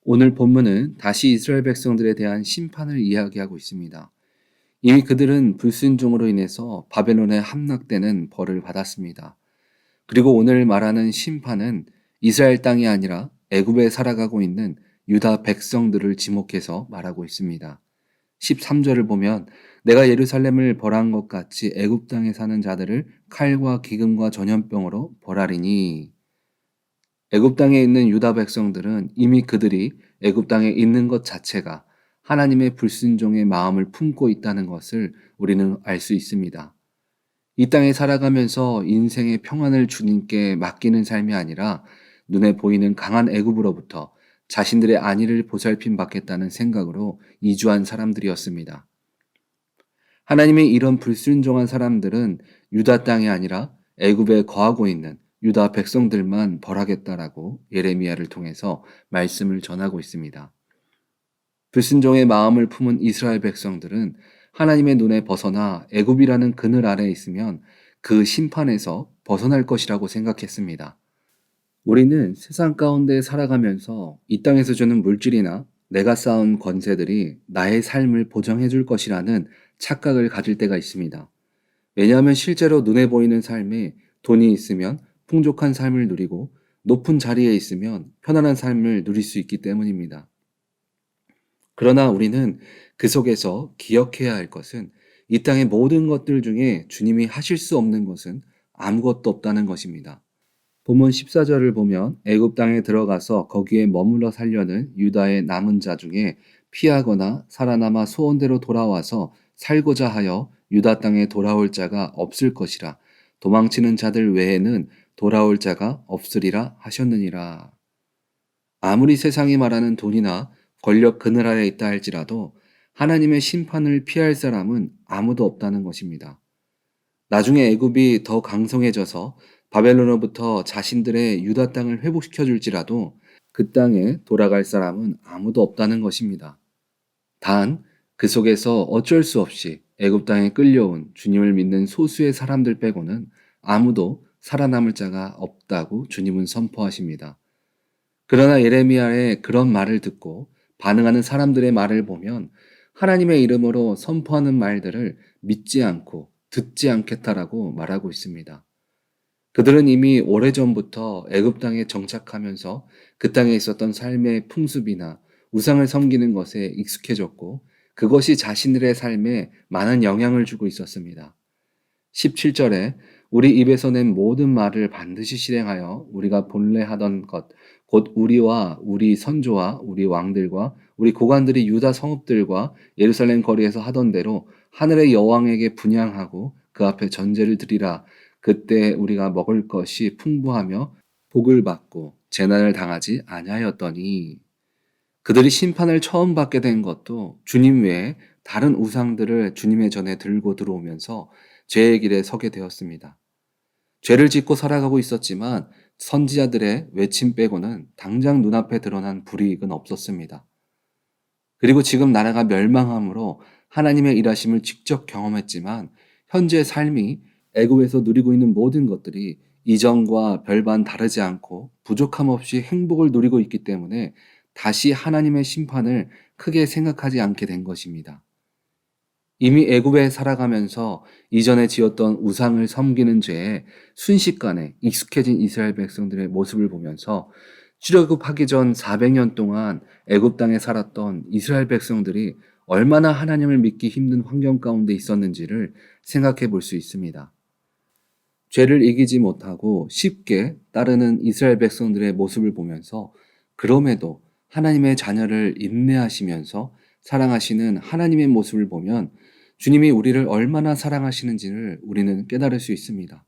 오늘 본문은 다시 이스라엘 백성들에 대한 심판을 이야기하고 있습니다. 이미 그들은 불순종으로 인해서 바벨론에 함락되는 벌을 받았습니다. 그리고 오늘 말하는 심판은 이스라엘 땅이 아니라 애굽에 살아가고 있는 유다 백성들을 지목해서 말하고 있습니다. 13절을 보면 내가 예루살렘을 벌한 것 같이 애굽 땅에 사는 자들을 칼과 기근과 전염병으로 벌하리니. 애굽 땅에 있는 유다 백성들은 이미 그들이 애굽 땅에 있는 것 자체가 하나님의 불순종의 마음을 품고 있다는 것을 우리는 알 수 있습니다. 이 땅에 살아가면서 인생의 평안을 주님께 맡기는 삶이 아니라 눈에 보이는 강한 애굽으로부터 자신들의 안위를 보살핌 받겠다는 생각으로 이주한 사람들이었습니다. 하나님의 이런 불순종한 사람들은 유다 땅이 아니라 애굽에 거하고 있는 유다 백성들만 벌하겠다라고 예레미야를 통해서 말씀을 전하고 있습니다. 불순종의 마음을 품은 이스라엘 백성들은 하나님의 눈에 벗어나 애굽이라는 그늘 아래에 있으면 그 심판에서 벗어날 것이라고 생각했습니다. 우리는 세상 가운데 살아가면서 이 땅에서 주는 물질이나 내가 쌓은 권세들이 나의 삶을 보장해 줄 것이라는 착각을 가질 때가 있습니다. 왜냐하면 실제로 눈에 보이는 삶에 돈이 있으면 풍족한 삶을 누리고 높은 자리에 있으면 편안한 삶을 누릴 수 있기 때문입니다. 그러나 우리는 그 속에서 기억해야 할 것은 이 땅의 모든 것들 중에 주님이 하실 수 없는 것은 아무것도 없다는 것입니다. 본문 14절을 보면 애굽 땅에 들어가서 거기에 머물러 살려는 유다의 남은 자 중에 피하거나 살아남아 소원대로 돌아와서 살고자 하여 유다 땅에 돌아올 자가 없을 것이라. 도망치는 자들 외에는 돌아올 자가 없으리라 하셨느니라. 아무리 세상이 말하는 돈이나 권력 그늘 아래 있다 할지라도 하나님의 심판을 피할 사람은 아무도 없다는 것입니다. 나중에 애굽이 더 강성해져서 바벨론으로부터 자신들의 유다 땅을 회복시켜 줄지라도 그 땅에 돌아갈 사람은 아무도 없다는 것입니다. 단 그 속에서 어쩔 수 없이 애굽 땅에 끌려온 주님을 믿는 소수의 사람들 빼고는 아무도 살아남을 자가 없다고 주님은 선포하십니다. 그러나 예레미야의 그런 말을 듣고 반응하는 사람들의 말을 보면 하나님의 이름으로 선포하는 말들을 믿지 않고 듣지 않겠다라고 말하고 있습니다. 그들은 이미 오래전부터 애굽 땅에 정착하면서 그 땅에 있었던 삶의 풍습이나 우상을 섬기는 것에 익숙해졌고 그것이 자신들의 삶에 많은 영향을 주고 있었습니다. 17절에 우리 입에서 낸 모든 말을 반드시 실행하여 우리가 본래 하던 것, 곧 우리와 우리 선조와 우리 왕들과 우리 고관들이 유다 성읍들과 예루살렘 거리에서 하던 대로 하늘의 여왕에게 분향하고 그 앞에 전제를 드리라. 그때 우리가 먹을 것이 풍부하며 복을 받고 재난을 당하지 아니하였더니. 그들이 심판을 처음 받게 된 것도 주님 외에 다른 우상들을 주님의 전에 들고 들어오면서 죄의 길에 서게 되었습니다. 죄를 짓고 살아가고 있었지만 선지자들의 외침 빼고는 당장 눈앞에 드러난 불이익은 없었습니다. 그리고 지금 나라가 멸망함으로 하나님의 일하심을 직접 경험했지만 현재 삶이 애굽에서 누리고 있는 모든 것들이 이전과 별반 다르지 않고 부족함 없이 행복을 누리고 있기 때문에 다시 하나님의 심판을 크게 생각하지 않게 된 것입니다. 이미 애굽에 살아가면서 이전에 지었던 우상을 섬기는 죄에 순식간에 익숙해진 이스라엘 백성들의 모습을 보면서 출애굽하기 전 400년 동안 애굽 땅에 살았던 이스라엘 백성들이 얼마나 하나님을 믿기 힘든 환경 가운데 있었는지를 생각해 볼 수 있습니다. 죄를 이기지 못하고 쉽게 따르는 이스라엘 백성들의 모습을 보면서 그럼에도 하나님의 자녀를 인내하시면서 사랑하시는 하나님의 모습을 보면 주님이 우리를 얼마나 사랑하시는지를 우리는 깨달을 수 있습니다.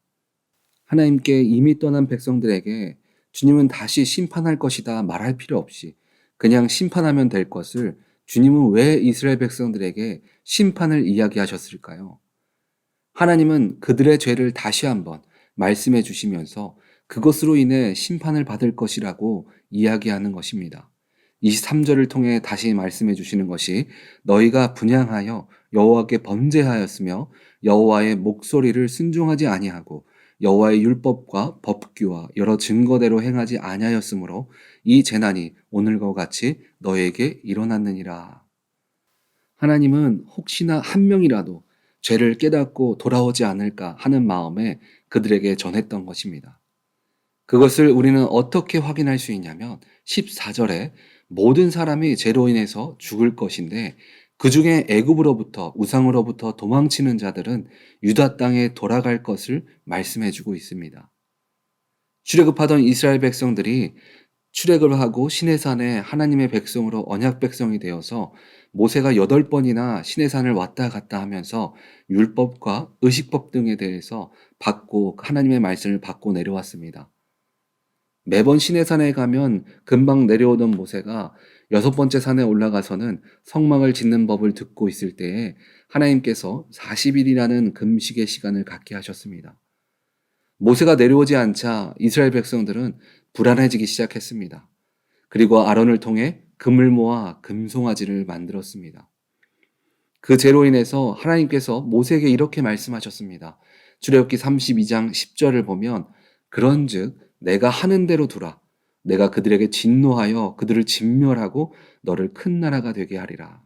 하나님께 이미 떠난 백성들에게 주님은 다시 심판할 것이다 말할 필요 없이 그냥 심판하면 될 것을 주님은 왜 이스라엘 백성들에게 심판을 이야기하셨을까요? 하나님은 그들의 죄를 다시 한번 말씀해 주시면서 그것으로 인해 심판을 받을 것이라고 이야기하는 것입니다. 23절을 통해 다시 말씀해 주시는 것이 너희가 분향하여 여호와께 범죄하였으며 여호와의 목소리를 순종하지 아니하고 여호와의 율법과 법규와 여러 증거대로 행하지 아니하였으므로 이 재난이 오늘과 같이 너에게 일어났느니라. 하나님은 혹시나 한 명이라도 죄를 깨닫고 돌아오지 않을까 하는 마음에 그들에게 전했던 것입니다. 그것을 우리는 어떻게 확인할 수 있냐면 14절에 모든 사람이 죄로 인해서 죽을 것인데 그 중에 애굽으로부터 우상으로부터 도망치는 자들은 유다 땅에 돌아갈 것을 말씀해 주고 있습니다. 출애굽하던 이스라엘 백성들이 출애굽을 하고 시내산에 하나님의 백성으로 언약 백성이 되어서 모세가 8번이나 시내산을 왔다 갔다 하면서 율법과 의식법 등에 대해서 받고 하나님의 말씀을 받고 내려왔습니다. 매번 시내산에 가면 금방 내려오던 모세가 6번째 산에 올라가서는 성막을 짓는 법을 듣고 있을 때에 하나님께서 40일이라는 금식의 시간을 갖게 하셨습니다. 모세가 내려오지 않자 이스라엘 백성들은 불안해지기 시작했습니다. 그리고 아론을 통해 금을 모아 금송아지를 만들었습니다. 그 죄로 인해서 하나님께서 모세에게 이렇게 말씀하셨습니다. 출애굽기 32장 10절을 보면 그런즉 내가 하는 대로 두라. 내가 그들에게 진노하여 그들을 진멸하고 너를 큰 나라가 되게 하리라.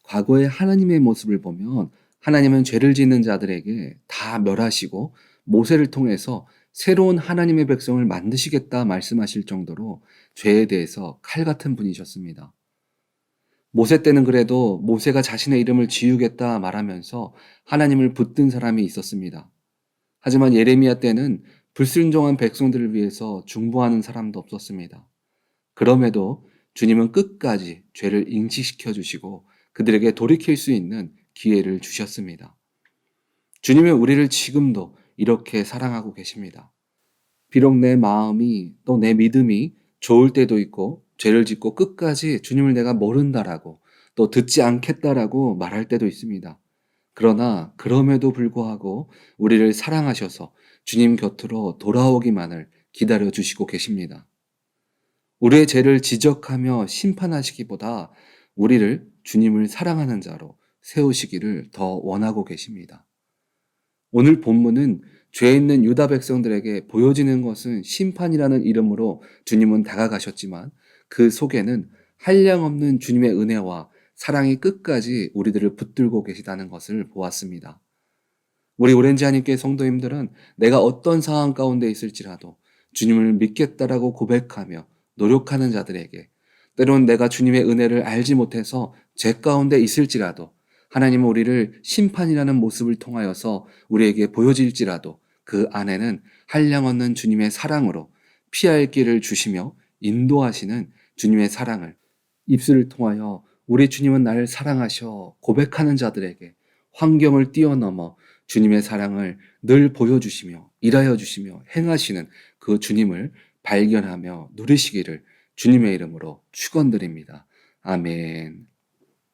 과거의 하나님의 모습을 보면 하나님은 죄를 짓는 자들에게 다 멸하시고 모세를 통해서 새로운 하나님의 백성을 만드시겠다 말씀하실 정도로 죄에 대해서 칼 같은 분이셨습니다. 모세 때는 그래도 모세가 자신의 이름을 지우겠다 말하면서 하나님을 붙든 사람이 있었습니다. 하지만 예레미야 때는 불순종한 백성들을 위해서 중보하는 사람도 없었습니다. 그럼에도 주님은 끝까지 죄를 인식시켜 주시고 그들에게 돌이킬 수 있는 기회를 주셨습니다. 주님은 우리를 지금도 이렇게 사랑하고 계십니다. 비록 내 마음이 또 내 믿음이 좋을 때도 있고 죄를 짓고 끝까지 주님을 내가 모른다라고 또 듣지 않겠다라고 말할 때도 있습니다. 그러나 그럼에도 불구하고 우리를 사랑하셔서 주님 곁으로 돌아오기만을 기다려 주시고 계십니다. 우리의 죄를 지적하며 심판하시기보다 우리를 주님을 사랑하는 자로 세우시기를 더 원하고 계십니다. 오늘 본문은 죄 있는 유다 백성들에게 보여지는 것은 심판이라는 이름으로 주님은 다가가셨지만 그 속에는 한량없는 주님의 은혜와 사랑이 끝까지 우리들을 붙들고 계시다는 것을 보았습니다. 우리 오렌지 한인교회 성도님들은 내가 어떤 상황 가운데 있을지라도 주님을 믿겠다라고 고백하며 노력하는 자들에게 때론 내가 주님의 은혜를 알지 못해서 죄 가운데 있을지라도 하나님은 우리를 심판이라는 모습을 통하여서 우리에게 보여질지라도 그 안에는 한량없는 주님의 사랑으로 피할 길을 주시며 인도하시는 주님의 사랑을 입술을 통하여 우리 주님은 나를 사랑하셔 고백하는 자들에게 환경을 뛰어넘어 주님의 사랑을 늘 보여주시며 일하여 주시며 행하시는 그 주님을 발견하며 누리시기를 주님의 이름으로 축원드립니다. 아멘.